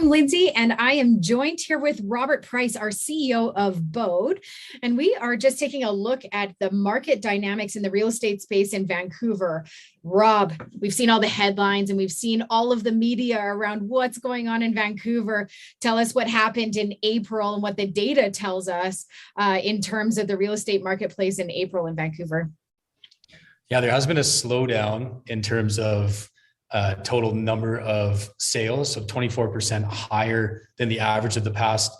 I'm Lindsay, and I am joined here with Robert Price, our CEO of Bōde. And we are just taking a look at the market dynamics in the real estate space in Vancouver. Rob, we've seen all the headlines and we've seen all of the media around what's going on in Vancouver. Tell us what happened in April and what the data tells us in terms of the real estate marketplace in April in Vancouver. Yeah, there has been a slowdown in terms of total number of sales, so 24% higher than the average of the past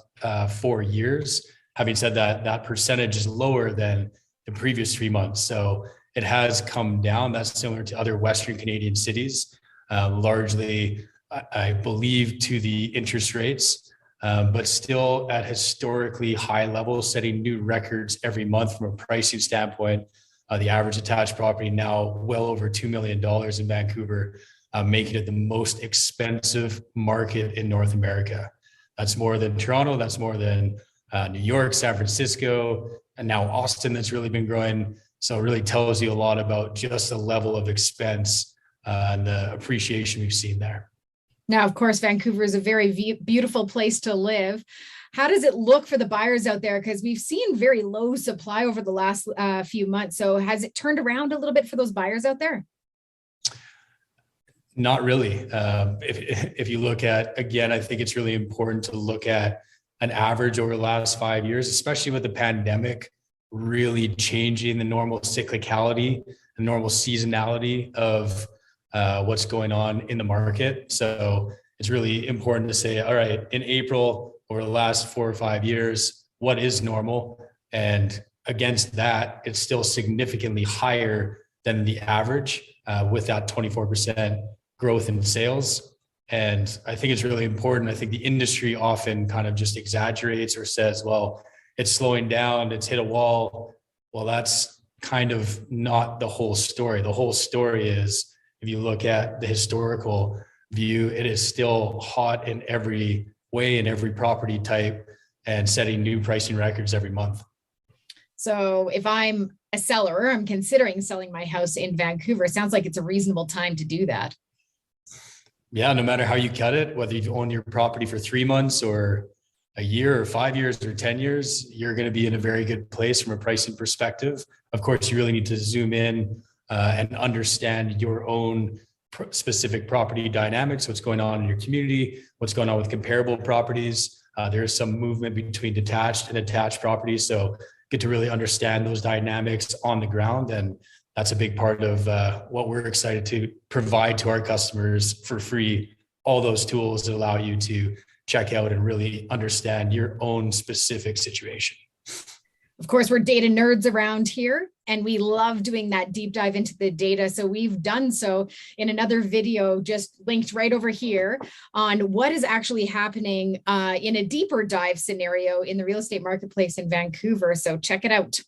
4 years. Having said that, that percentage is lower than the previous 3 months. So it has come down. That's similar to other Western Canadian cities, largely, I believe, to the interest rates, but still at historically high levels, setting new records every month from a pricing standpoint. The average attached property now well over $2 million in Vancouver, making it the most expensive market in North America. That's more than Toronto, that's more than New York, San Francisco, and now Austin that's really been growing. So it really tells you a lot about just the level of expense and the appreciation we've seen there. Now, of course, Vancouver is a very beautiful place to live. How does it look for the buyers out there? Because we've seen very low supply over the last few months. So has it turned around a little bit for those buyers out there? Not really. If you look at, again, I think it's really important to look at an average over the last 5 years, especially with the pandemic really changing the normal cyclicality, the normal seasonality of what's going on in the market. So it's really important to say, all right, in April, over the last 4 or 5 years, what is normal? And against that, it's still significantly higher than the average with that 24% growth in sales. And I think it's really important. I think the industry often kind of just exaggerates or says, well, it's slowing down, it's hit a wall. Well, that's kind of not the whole story. The whole story is, if you look at the historical view, it is still hot in every way, in every property type, and setting new pricing records every month. So if I'm a seller, I'm considering selling my house in Vancouver, it sounds like it's a reasonable time to do that. Yeah, no matter how you cut it, whether you've owned your property for 3 months or a year or 5 years or 10 years, you're going to be in a very good place from a pricing perspective. Of course, you really need to zoom in and understand your own specific property dynamics, what's going on in your community, what's going on with comparable properties. There's some movement between detached and attached properties. So get to really understand those dynamics on the ground. And that's a big part of what we're excited to provide to our customers for free. All those tools that allow you to check out and really understand your own specific situation. Of course, we're data nerds around here, and we love doing that deep dive into the data. So we've done so in another video just linked right over here on what is actually happening in a deeper dive scenario in the real estate marketplace in Vancouver. So check it out.